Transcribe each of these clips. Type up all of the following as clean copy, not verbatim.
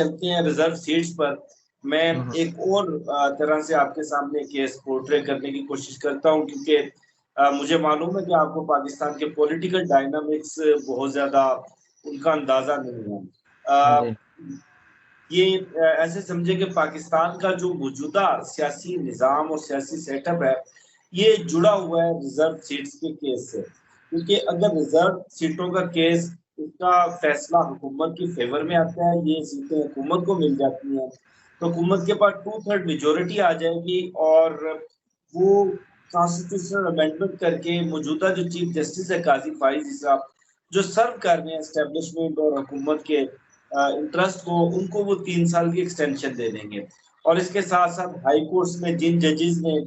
चलते हैं reserve seats पर। मैं एक और तरह से आपके सामने केस पोर्ट्रे करने की कोशिश करता हूं, क्योंकि मुझे मालूम है कि आपको पाकिस्तान के पॉलिटिकल डायनामिक्स बहुत ज्यादा उनका अंदाजा नहीं है। ये ऐसे समझे कि पाकिस्तान का जो मौजूदा सियासी निज़ाम और सियासी सेटअप है, ये जुड़ा हुआ है रिजर्व सीट्स के केस से। क्योंकि अगर रिजर्व सीटों का केस, उसका फैसला हुकूमत की फेवर में आता है, ये सीटें हुकूमत को मिल जाती हैं, तो हुकूमत के पास 2/3 मेजोरिटी आ जाएगी और वो कॉन्स्टिट्यूशनल अमेंडमेंट करके मौजूदा जो चीफ जस्टिस है काजी फाइज साहब, जो सर्व कर रहे हैं एस्टेब्लिशमेंट और हुकूमत के इंटरेस्ट को, उनको वो 3 साल की एक्सटेंशन दे देंगे। और इसके साथ साथ हाई कोर्ट्स में जिन जजेस ने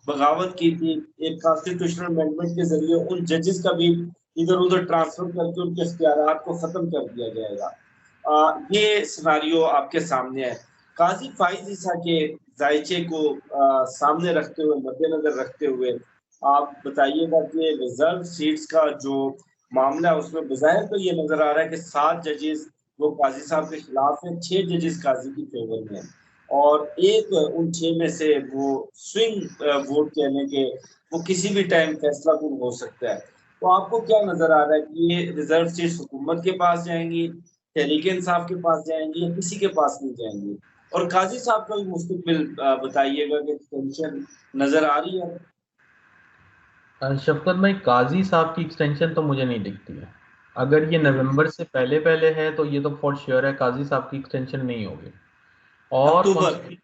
बगावत की थी, एक कॉन्स्टिट्यूशनल अमेंडमेंट के जरिए उन जजेस का भी इधर उधर ट्रांसफर करके उनके इख्तियारात को खत्म कर दिया जाएगा। ये सिनारियो आपके सामने है। काजी फाइज ईसा के जायचे को सामने रखते हुए, मद्देनजर रखते हुए, आप बताइएगा कि रिजर्व सीट्स का जो मामला है उसमें बज़ाहिर तो ये नजर आ रहा है कि 7 जजेस वो काजी साहब के खिलाफ है, 6 जजेस काजी की फेवर में है, और एक उन 6 में से वो स्विंग वोट कहने के, वो किसी भी टाइम फैसला कुन हो सकता है। तो आपको क्या नजर आ रहा है कि ये रिजर्व सीट्स हुकूमत के पास जाएंगी, तहरीक इंसाफ के पास जाएंगी, या किसी के पास नहीं जाएंगी? और काजी साहब का भी मुस्तकबिल बताइएगा कि टेंशन नजर आ रही है? शफकत भाई, काजी साहब की एक्सटेंशन तो मुझे नहीं दिखती है। अगर ये नवंबर से पहले पहले है तो ये तो फॉर श्योर है काजी साहब की एक्सटेंशन नहीं होगी। और अक्टूबर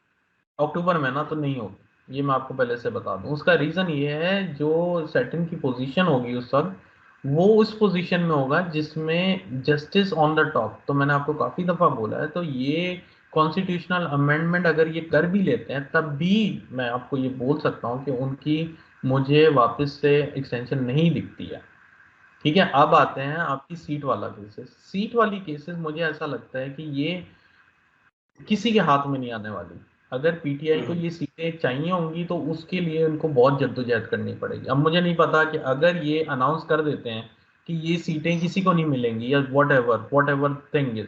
अक्टूबर में ना तो नहीं होगी, ये मैं आपको पहले से बता दूं। उसका रीजन ये है, जो सेटिंग की पोजीशन होगी उस वक्त, वो उस पोजीशन में होगा जिसमें जस्टिस ऑन द टॉप। तो मैंने आपको काफी दफा बोला है, तो ये कॉन्स्टिट्यूशनल अमेंडमेंट अगर ये कर भी लेते हैं तब भी मैं आपको ये बोल सकता हूँ कि उनकी मुझे वापस से एक्सटेंशन नहीं दिखती है। ठीक है, अब आते हैं आपकी सीट वाला केसेस। सीट वाली केसेस मुझे ऐसा लगता है कि ये किसी के हाथ में नहीं आने वाली। अगर पीटीआई को ये सीटें चाहिए होंगी तो उसके लिए उनको बहुत जद्दोजहद करनी पड़ेगी। अब मुझे नहीं पता कि अगर ये अनाउंस कर देते हैं कि ये सीटें किसी को नहीं मिलेंगी या वॉट एवर थिंग इज,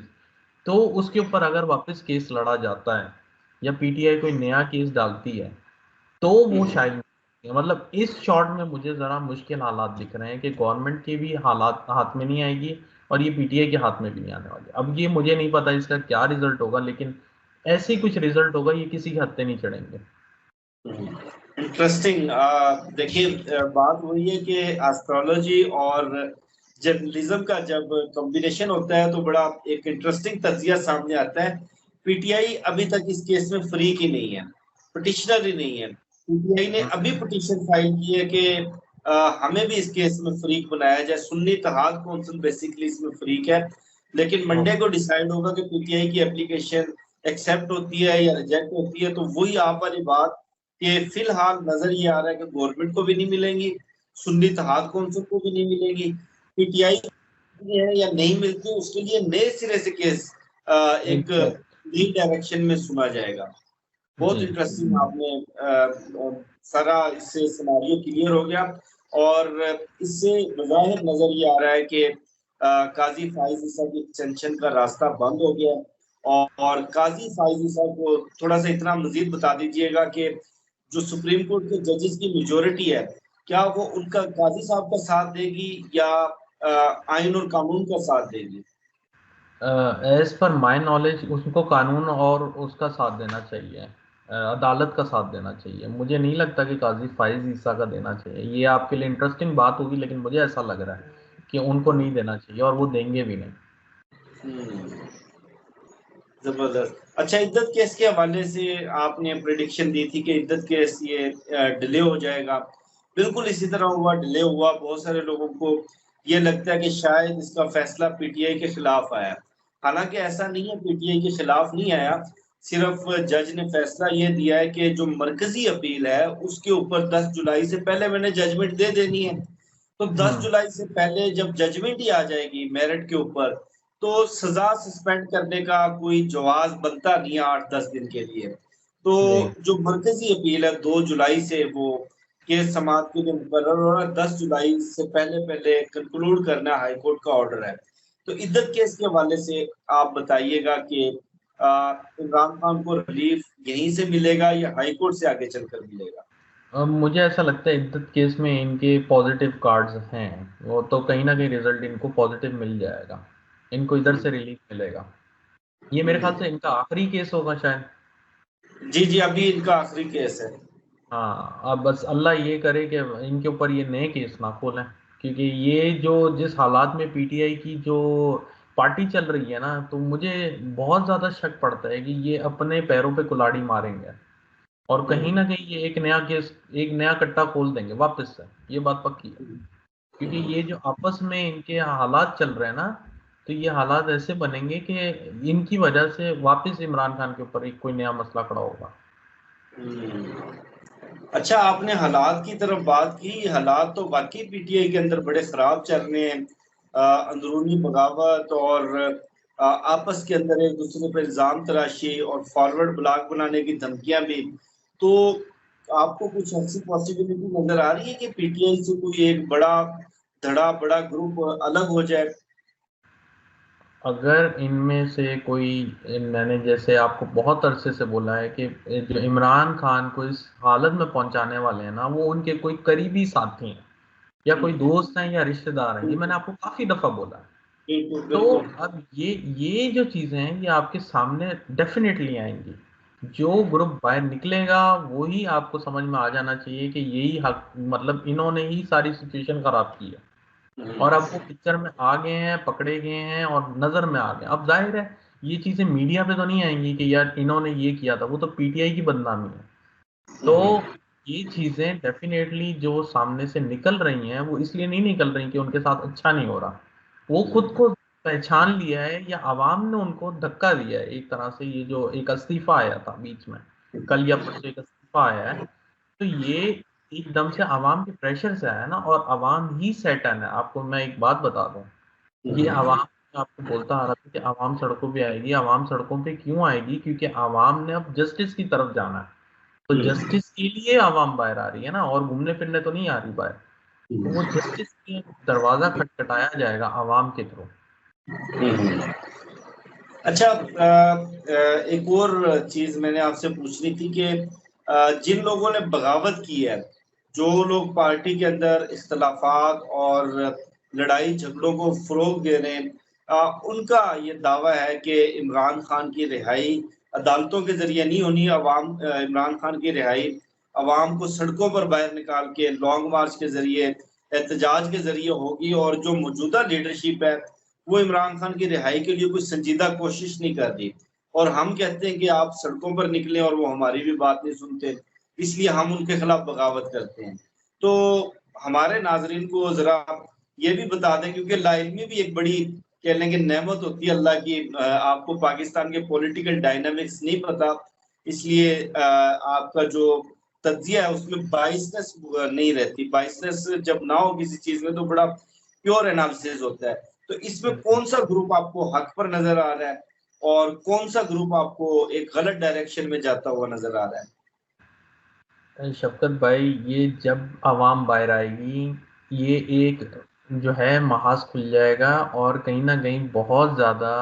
तो उसके ऊपर अगर वापस केस लड़ा जाता है या पीटीआई कोई नया केस डालती है तो वो शायद, मतलब इस शॉर्ट में मुझे जरा मुश्किल हालात दिख रहे हैं कि गवर्नमेंट के भी हालात हाथ में नहीं आएगी और ये पीटीआई के हाथ में भी नहीं आने वाली। अब ये मुझे नहीं पता इसका क्या रिजल्ट होगा, लेकिन ऐसे ही कुछ रिजल्ट होगा, ये किसी के हत्थे नहीं चढ़ेंगे। इंटरेस्टिंग। देखिए, बात वही है कि एस्ट्रोलॉजी और जर्नलिज्म का जब कॉम्बिनेशन होता है तो बड़ा एक इंटरेस्टिंग तज्जिया सामने आता है। पीटीआई अभी तक इस केस में फ्री की नहीं है, पिटिशनर ही नहीं है। पीटीआई ने अभी पिटिशन फाइल की है कि हमें भी इस केस में फ्रीक बनाया जाए। सुन्नी इत्तेहाद कौंसिल बेसिकली इसमें फ्रीक है, लेकिन मंडे को डिसाइड होगा कि पीटीआई की एप्लीकेशन एक्सेप्ट होती है या रिजेक्ट होती है। तो वही आप वाली बात कि फिलहाल नजर ये आ रहा है कि गवर्नमेंट को भी नहीं मिलेंगी, सुन्नी इत्तेहाद कौंसिल को भी नहीं मिलेंगी, पीटीआई है या नहीं मिलती, उसके लिए नए सिरे से केस एक नई डायरेक्शन में सुना जाएगा। बहुत इंटरेस्टिंग। आपने सारा इससे सिनारियो क्लियर हो गया, और इससे बज़ाहिर नजर ये आ रहा है कि काजी फाइज ईसा की एक्सटेंशन का रास्ता बंद हो गया। और काजी फाइज ईसा को थोड़ा सा इतना मजीद बता दीजिएगा कि जो सुप्रीम कोर्ट के जजेस की मेजोरिटी है, क्या वो उनका काजी साहब का साथ देगी या आइन और कानून का साथ देगी? एज पर माई नॉलेज उसको कानून और उसका साथ देना चाहिए, अदालत का साथ देना चाहिए। मुझे नहीं लगता कि काजी फाइज ईसा का देना चाहिए। ये आपके लिए इंटरेस्टिंग बात होगी, लेकिन मुझे ऐसा लग रहा है कि उनको नहीं देना चाहिए और वो देंगे भी नहीं। जबरदस्त। अच्छा, इद्दत केस के हवाले से आपने प्रेडिक्शन दी थी कि इद्दत केस ये डिले हो जाएगा, बिल्कुल इसी तरह हुआ, डिले हुआ। बहुत सारे लोगों को ये लगता है कि शायद इसका फैसला पीटीआई के खिलाफ आया, हालांकि ऐसा नहीं है, पीटीआई के खिलाफ नहीं आया। सिर्फ जज ने फैसला ये दिया है कि जो मरकजी अपील है उसके ऊपर 10 जुलाई से पहले मैंने जजमेंट दे देनी है। तो 10 जुलाई से पहले जब जजमेंट ही आ जाएगी मेरिट के ऊपर, तो सजा सस्पेंड करने का कोई जवाज बनता नहीं है 8-10 दिन के लिए। तो जो मरकजी अपील है 2 जुलाई से वो केस समाप्त के लिए मुकर्रर हो रहा है, 10 जुलाई से पहले पहले कंक्लूड करना हाई कोर्ट का ऑर्डर है। तो इद्दत केस के हवाले से आप बताइएगा कि इमरान खान को रिलीफ यहीं से मिलेगा या हाई कोर्ट से आगे चलकर मिलेगा? अब मुझे ऐसा लगता है इद्दत केस में इनके पॉजिटिव कार्ड्स हैं, वो तो कहीं ना कहीं रिजल्ट इनको पॉजिटिव मिल जाएगा, इनको इधर से रिलीफ मिलेगा। ये मेरे ख्याल से इनका आखिरी केस होगा शायद। जी जी, अभी इनका आखिरी केस है। हाँ, अब बस अल्लाह ये करे कि इनके ऊपर ये नए केस ना खोलें, क्योंकि ये जो जिस हालात में पीटीआई की जो पार्टी चल रही है ना, तो मुझे बहुत ज़्यादा शक पड़ता है कि ये अपने पैरों पे कुल्हाड़ी मारेंगे और कहीं ना कहीं ये एक नया केस, एक नया कट्टा खोल देंगे वापस से, ये बात पक्की है। क्योंकि ये जो आपस में इनके हालात चल रहे हैं ना, तो ये हालात ऐसे बनेंगे कि इनकी वजह से वापस इमरान खान के ऊपर एक कोई नया मसला खड़ा होगा। अच्छा, आपने हालात की तरफ बात की। हालात तो वाकई पीटीआई के अंदर बड़े खराब चल रहे हैं। अंदरूनी बगावत और आपस के अंदर एक दूसरे पर इल्जाम तराशी और फॉरवर्ड ब्लॉक बनाने की धमकियां भी। तो आपको कुछ ऐसी पॉसिबिलिटी नजर आ रही है कि पीटीआई से कोई एक बड़ा ग्रुप अलग हो जाए? अगर इनमें से कोई, मैंने जैसे आपको बहुत अरसे से बोला है कि जो इमरान खान को इस हालत में पहुंचाने वाले हैं ना, वो उनके कोई करीबी साथी हैं या कोई दोस्त हैं या रिश्तेदार हैं, ये मैंने आपको काफी दफा बोला है। बिल्कुल तो बिल्कुल। अब ये जो चीजें हैं ये आपके सामने डेफिनेटली आएंगी। जो ग्रुप बाहर निकलेगा वही आपको समझ में आ जाना चाहिए कि यही हक, मतलब इन्होंने ही सारी सिचुएशन खराब की है और अब वो पिक्चर में आ गए हैं, पकड़े गए हैं और नजर में आ गए। अब जाहिर है ये चीजें मीडिया पे तो नहीं आएंगी कि यार इन्होंने ये किया था, वो तो पीटीआई की बदनामी है। तो ये चीजें डेफिनेटली जो सामने से निकल रही हैं वो इसलिए नहीं निकल रही कि उनके साथ अच्छा नहीं हो रहा, वो खुद को पहचान लिया है या आवाम ने उनको धक्का दिया है एक तरह से। ये जो एक इस्तीफा आया था बीच में, कल या परसों एक इस्तीफा आया है, तो ये एकदम से आवाम के प्रेशर से आया ना, और आवाम ही सैटन है। आपको मैं एक बात बता दूं, ये आवाम, मैं आपको बोलता आ रहा था कि आवाम सड़कों पे आएगी। आवाम सड़कों पे क्यों आएगी? क्योंकि आवाम ने अब जस्टिस की तरफ जाना है, तो जस्टिस के लिए आवाम बाहर आ रही है ना, और घूमने फिरने तो नहीं आ रही बाहर। तो वो जस्टिस के दरवाजा खटखटाया जाएगा आवाम के थ्रू। अच्छा, एक और चीज मैंने आपसे पूछनी थी कि जिन लोगों ने बगावत की है, जो लोग पार्टी के अंदर इख्तलाफात और लड़ाई झगड़ों को फरोग दे रहे हैं, उनका ये दावा है कि इमरान खान की रिहाई अदालतों के जरिए नहीं होनी। इमरान खान की रिहाई अवाम को सड़कों पर बाहर निकाल के लॉन्ग मार्च के जरिए, एहतजाज के जरिए होगी। और जो मौजूदा लीडरशिप है वो इमरान खान की रिहाई के लिए कोई संजीदा कोशिश नहीं कर रही। और हम कहते हैं कि आप सड़कों पर निकले और वो हमारी भी बात नहीं सुनते, इसलिए हम उनके खिलाफ बगावत करते हैं। तो हमारे नाजरीन को जरा ये भी बता दें, क्योंकि लाइलमी भी एक बड़ी कह लेंगे नेमत होती है अल्लाह की। आपको पाकिस्तान के पॉलिटिकल डायनामिक्स नहीं पता, इसलिए आपका जो तज्जिया है उसमें बाइसनेस नहीं रहती। बाइसनेस जब ना हो किसी चीज में तो बड़ा प्योर एनालिसिस होता है। तो इसमें कौन सा ग्रुप आपको हक पर नजर आ रहा है और कौन सा ग्रुप आपको एक गलत डायरेक्शन में जाता हुआ नजर आ रहा है? शफकत भाई, ये जब आवाम बाहर आएगी, ये एक जो है महाज खुल जाएगा और कहीं ना कहीं बहुत ज्यादा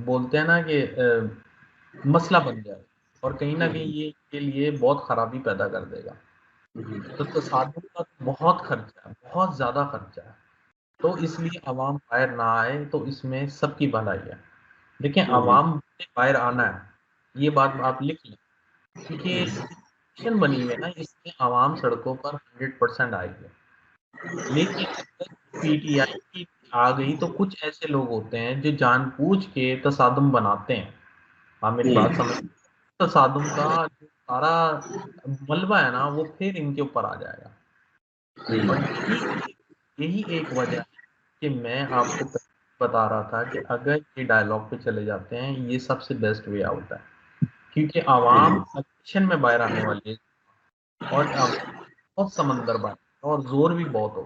बोलते हैं ना कि मसला बन जाएगा, और कहीं ना कहीं ये के लिए बहुत खराबी पैदा कर देगा। तो तसादुम का तो बहुत खर्चा है, बहुत ज्यादा खर्चा है। तो इसलिए आवाम बाहर ना आए तो इसमें सबकी भलाई है। देखिए, आवाम से बाहर आना है, ये बात आप लिख लें, क्योंकि सिचुएशन बनी हुई है ना, इसमें आवाम सड़कों पर 100% आई है। लेकिन अगर पीटीआई की आ गई तो कुछ ऐसे लोग होते हैं जो जानबूझ के तसादुम बनाते हैं। आप मेरी बात समझ, तसादुम का जो सारा मलबा है ना वो फिर इनके ऊपर आ जाएगा। और यही एक वजह है कि मैं आपको पहले बता रहा था कि अगर ये डायलॉग पे चले जाते हैं ये सबसे बेस्ट वे आउट है, क्योंकि आवाम इलेक्शन में बाहर आने वाली है और अब बहुत समंदर बन और जोर भी बहुत हो।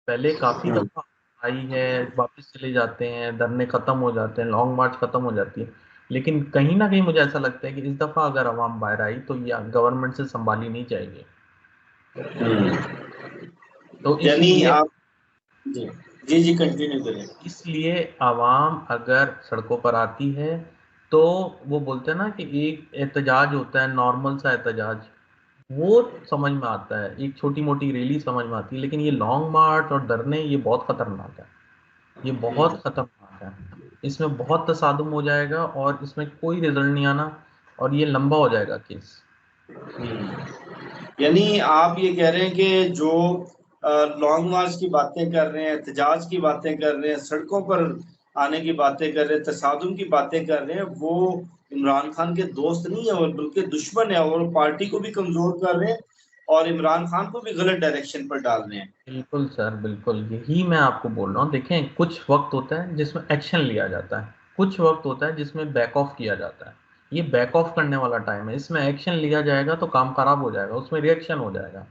पहले काफी दफा आई है, वापस चले जाते हैं, धरने खत्म हो जाते हैं, लॉन्ग मार्च खत्म हो जाती है। लेकिन कहीं ना कहीं मुझे ऐसा लगता है कि इस दफा अगर आवाम बाहर आई तो ये गवर्नमेंट से संभाली नहीं जाएगी। तो यानी इसलिए आप, जी जी जी, कंटिन्यू करें। इसलिए आवाम अगर सड़कों पर आती है तो वो बोलते हैं ना कि एक एहतजाज होता है, नॉर्मल सा एहतजाज, वो समझ में आता है, एक छोटी मोटी रैली समझ में आती है, लेकिन ये लॉन्ग मार्च और धरने, ये बहुत खतरनाक है, ये बहुत खतरनाक है। इसमें बहुत तसादुम हो जाएगा और इसमें कोई रिजल्ट नहीं आना, और ये लंबा हो जाएगा केस। यानी आप ये कह रहे हैं कि जो लॉन्ग मार्च की बातें कर रहे हैं, एहतजाज की बातें कर रहे हैं, सड़कों पर आने की बातें कर रहे हैं, तसादुम की बातें कर रहे हैं, वो इमरान खान के दोस्त नहीं है और बल्कि दुश्मन है, और पार्टी को भी कमजोर कर रहे हैं और इमरान खान को भी गलत डायरेक्शन पर डाल रहे हैं। बिल्कुल सर, बिल्कुल यही मैं आपको बोल रहा हूँ। देखें, कुछ वक्त होता है जिसमें एक्शन लिया जाता है, कुछ वक्त होता है जिसमें बैक ऑफ किया जाता है। ये बैक ऑफ करने वाला टाइम है, इसमें एक्शन लिया जाएगा तो काम खराब हो जाएगा, उसमें रिएक्शन हो जाएगा।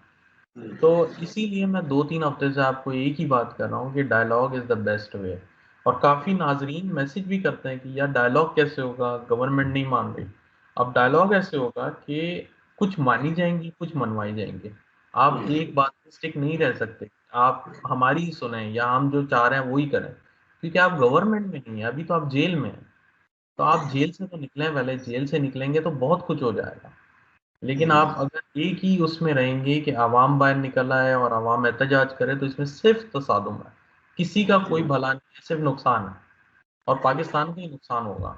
तो इसीलिए मैं 2-3 हफ्ते से आपको एक ही बात कर रहा हूँ कि dialogue is the best way. और काफी नाजरीन मैसेज भी करते हैं कि यार डायलॉग कैसे होगा, गवर्नमेंट नहीं मान रही। अब डायलॉग ऐसे होगा कि कुछ मानी जाएंगी, कुछ मनवाई जाएंगी। आप एक बात पे स्टिक नहीं रह सकते, आप हमारी ही सुने या हम जो चाह रहे हैं वो ही करें, क्योंकि आप गवर्नमेंट में नहीं है, अभी तो आप जेल में हैं। तो आप जेल से तो निकलें, पहले जेल से निकलेंगे तो बहुत कुछ हो जाएगा। लेकिन आप अगर एक ही उसमें रहेंगे कि आवाम बाहर निकल आए और आवाम एहतजाज करे, तो इसमें सिर्फ तसादुम है, किसी का कोई भला नहीं है, सिर्फ नुकसान है, और पाकिस्तान का ही नुकसान होगा।